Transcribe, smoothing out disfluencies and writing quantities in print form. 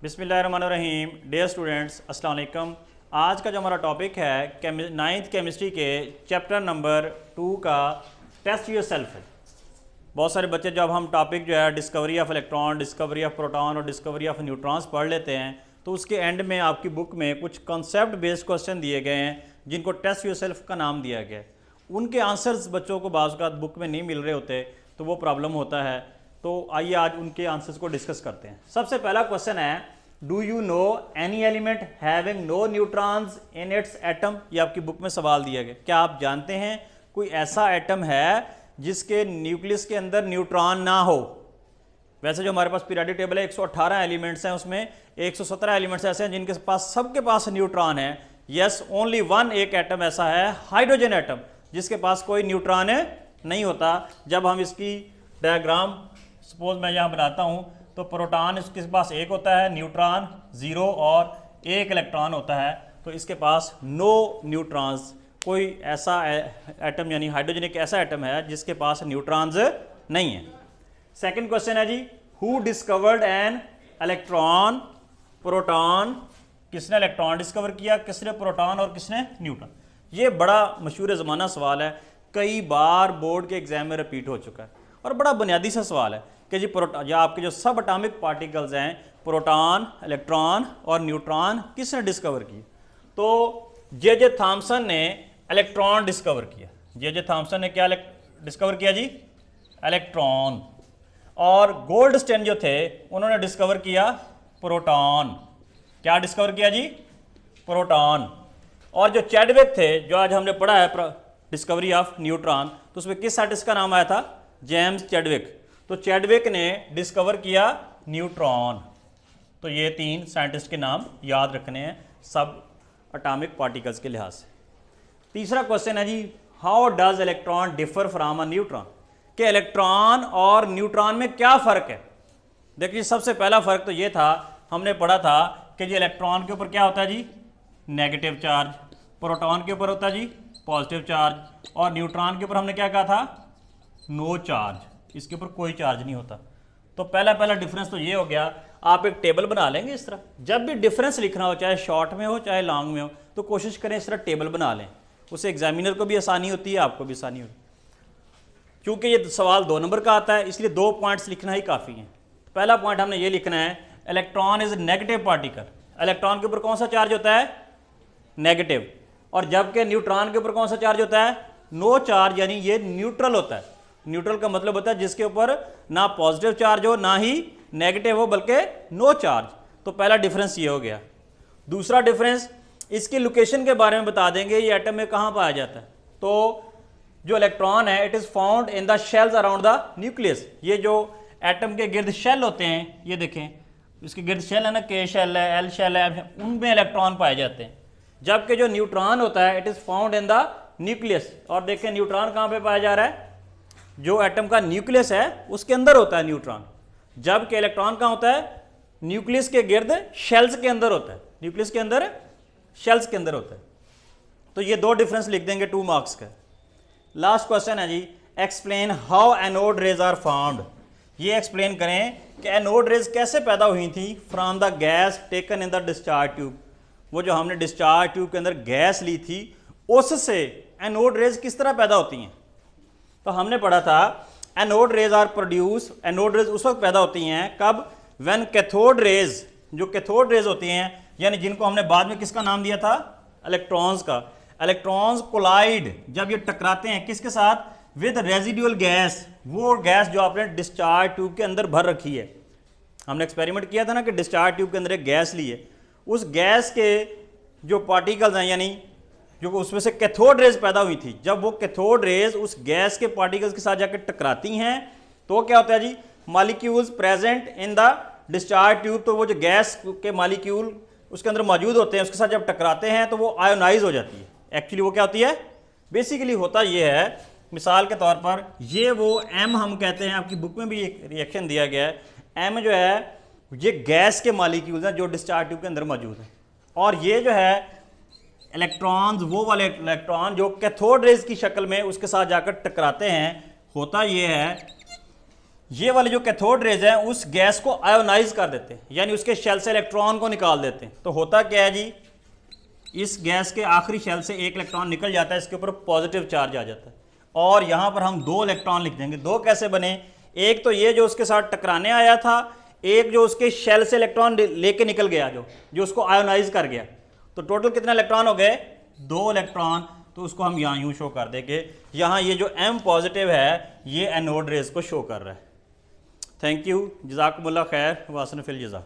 बिस्मिल्लाहिर्रहमानिर्रहीम। Dear students, अस्सलाम वालेकुम। आज का जो हमारा टॉपिक है नाइन्थ केमिस्ट्री के चैप्टर नंबर 2 का टेस्ट योर सेल्फ है। बहुत सारे बच्चे जब हम टॉपिक जो है discovery of electron, discovery of proton और डिस्कवरी ऑफ न्यूट्रॉन्स पढ़ लेते हैं तो उसके एंड में आपकी बुक में कुछ कॉन्सेप्ट बेस्ड क्वेश्चन दिए गए हैं जिनको टेस्ट योर सेल्फ का नाम दिया गया है। उनके आंसर्स बच्चों को बाज़ औक़ात बुक में नहीं मिल रहे होते तो वो प्रॉब्लम होता है। तो आइए आज उनके आंसर्स को डिस्कस करते हैं। सबसे पहला क्वेश्चन है, do you know any element having no neutrons in its atom. ये आपकी बुक में सवाल दिया गया। क्या आप जानते हैं कोई ऐसा एटम है जिसके न्यूक्लियस के अंदर न्यूट्रॉन ना हो। वैसे जो हमारे पास पीरियोडिक टेबल है 118 एलिमेंट्स हैं, उसमें 117 एलिमेंट्स ऐसे हैं जिनके पास सबके पास न्यूट्रॉन है। यस, ओनली वन एक एटम ऐसा है, हाइड्रोजन एटम, जिसके पास कोई न्यूट्रॉन नहीं होता। जब हम इसकी डायग्राम सपोज मैं यहाँ बनाता हूँ तो प्रोटॉन इसके पास एक होता है, न्यूट्रॉन 0 और एक इलेक्ट्रॉन होता है। तो इसके पास नो न्यूट्रॉन्स, कोई ऐसा एटम यानी हाइड्रोजन एक ऐसा एटम है जिसके पास न्यूट्रॉन्स नहीं है। सेकंड क्वेश्चन है जी, who discovered an electron proton. किसने इलेक्ट्रॉन डिस्कवर किया, किसने प्रोटॉन और किसने न्यूट्रॉन। ये बड़ा मशहूर ज़माना सवाल है, कई बार बोर्ड के एग्जाम में रिपीट हो चुका है और बड़ा बुनियादी सा सवाल है कि जी प्रोटॉन या आपके जो सब एटॉमिक पार्टिकल्स हैं प्रोटॉन, इलेक्ट्रॉन और न्यूट्रॉन किसने डिस्कवर किए। तो जे थॉमसन ने इलेक्ट्रॉन डिस्कवर किया। जे थॉमसन ने क्या डिस्कवर किया जी, इलेक्ट्रॉन। और गोल्डस्टेन जो थे उन्होंने डिस्कवर किया प्रोटॉन। क्या डिस्कवर किया जी, प्रोटॉन। और जो चैडविक थे, जो आज हमने पढ़ा है डिस्कवरी ऑफ न्यूट्रॉन, तो उसमें किस साइंटिस्ट का नाम आया था, जेम्स चैडविक। तो चैडविक ने डिस्कवर किया न्यूट्रॉन। तो ये 3 साइंटिस्ट के नाम याद रखने हैं सब एटॉमिक पार्टिकल्स के लिहाज से। तीसरा क्वेश्चन है जी, how does electron differ from a neutron. कि इलेक्ट्रॉन और न्यूट्रॉन में क्या फ़र्क है। देखिए सबसे पहला फ़र्क तो ये था, हमने पढ़ा था कि जी इलेक्ट्रॉन के ऊपर क्या होता है जी, नेगेटिव चार्ज, प्रोटॉन के ऊपर होता है जी पॉजिटिव चार्ज, और न्यूट्रॉन के ऊपर हमने क्या कहा था, नो चार्ज, इसके ऊपर कोई चार्ज नहीं होता। तो पहला डिफरेंस तो ये हो गया। आप एक टेबल बना लेंगे इस तरह, जब भी डिफरेंस लिखना हो, चाहे शॉर्ट में हो चाहे लॉन्ग में हो, तो कोशिश करें इस तरह टेबल बना लें, उससे एग्जामिनर को भी आसानी होती है, आपको भी आसानी होती है। क्योंकि ये सवाल 2 नंबर का आता है इसलिए 2 पॉइंट्स लिखना ही काफ़ी है। पहला पॉइंट हमने ये लिखना है, electron is negative particle. Electron के ऊपर कौन सा चार्ज होता है, नेगेटिव। और जबकि न्यूट्रॉन के ऊपर कौन सा चार्ज होता है, नो चार्ज, यानी ये न्यूट्रल होता है। न्यूट्रल का मतलब होता है जिसके ऊपर ना पॉजिटिव चार्ज हो ना ही नेगेटिव हो, बल्कि नो चार्ज। तो पहला डिफरेंस ये हो गया। दूसरा डिफरेंस, इसकी लोकेशन के बारे में बता देंगे, ये एटम में कहाँ पाया जाता है। तो जो इलेक्ट्रॉन है, it is found in the shells around the nucleus. ये जो एटम के गिर्द शेल होते हैं, ये देखें इसके गिर्द शेल है ना, के शेल है, एल शेल है, उनमें इलेक्ट्रॉन पाए जाते हैं। जबकि जो न्यूट्रॉन होता है, it is found in the nucleus. और देखें न्यूट्रॉन कहाँ पे पाया जा रहा है, जो एटम का न्यूक्लियस है उसके अंदर होता है न्यूट्रॉन। जबकि इलेक्ट्रॉन कहाँ होता है, न्यूक्लियस के गिर्द शेल्स के अंदर होता है, न्यूक्लियस के अंदर शेल्स के अंदर होता है। तो ये 2 डिफरेंस लिख देंगे 2 मार्क्स का। लास्ट क्वेश्चन है जी, explain how anode rays are formed. ये एक्सप्लेन करें कि एनोड रेज कैसे पैदा हुई थी from the gas taken in the discharge tube. वो जो हमने डिस्चार्ज ट्यूब के अंदर गैस ली थी, उससे एनोड रेज किस तरह पैदा होती हैं। तो हमने पढ़ा था anode rays are produce, anode rays उस वक्त पैदा होती हैं कब, व्हेन कैथोड रेज, जो कैथोड रेज होती हैं, यानी जिनको हमने बाद में किसका नाम दिया था, इलेक्ट्रॉन्स का। इलेक्ट्रॉन्स कोलाइड, जब ये टकराते हैं किसके साथ, विद रेजिडुअल गैस। वो गैस जो आपने डिस्चार्ज ट्यूब के अंदर भर रखी है, हमने एक्सपेरिमेंट किया था ना कि डिस्चार्ज ट्यूब के अंदर एक गैस ली है, उस गैस के जो पार्टिकल्स हैं, यानी जो उसमें से कैथोड रेज पैदा हुई थी, जब वो कैथोड रेज उस गैस के पार्टिकल्स के साथ जाकर टकराती हैं तो क्या होता है जी, molecules present in the discharge tube. तो वो जो गैस के मॉलिक्यूल उसके अंदर मौजूद होते हैं, उसके साथ जब टकराते हैं तो वो आयोनाइज हो जाती है। एक्चुअली वो क्या होती है, बेसिकली होता ये है, मिसाल के तौर पर ये वो एम हम कहते हैं, आपकी बुक में भी एक रिएक्शन दिया गया है। एम जो है ये गैस के मॉलिक्यूल्स हैं जो डिस्चार्ज ट्यूब के अंदर मौजूद हैं, और ये जो है इलेक्ट्रॉन्स, वो वाले इलेक्ट्रॉन जो कैथोड रेज की शक्ल में उसके साथ जाकर टकराते हैं। होता ये है ये वाले जो कैथोड रेज हैं उस गैस को आयोनाइज कर देते हैं, यानी उसके शेल से इलेक्ट्रॉन को निकाल देते हैं। तो होता क्या है जी, इस गैस के आखिरी शेल से एक इलेक्ट्रॉन निकल जाता है, इसके ऊपर पॉजिटिव चार्ज आ जाता है, और यहां पर हम 2 इलेक्ट्रॉन लिख देंगे। 2 कैसे बने, एक तो ये जो उसके साथ टकराने आया था, एक जो उसके शेल से इलेक्ट्रॉन लेके निकल गया, जो उसको आयोनाइज कर गया। तो टोटल कितने इलेक्ट्रॉन हो गए, 2 इलेक्ट्रॉन। तो उसको हम यहाँ यूं शो कर देंगे, यहाँ ये जो M पॉजिटिव है ये एनोड रेज को शो कर रहा है। थैंक यू, जज़ाकुमुल्लाह खैर, वासन फिल जज़ा।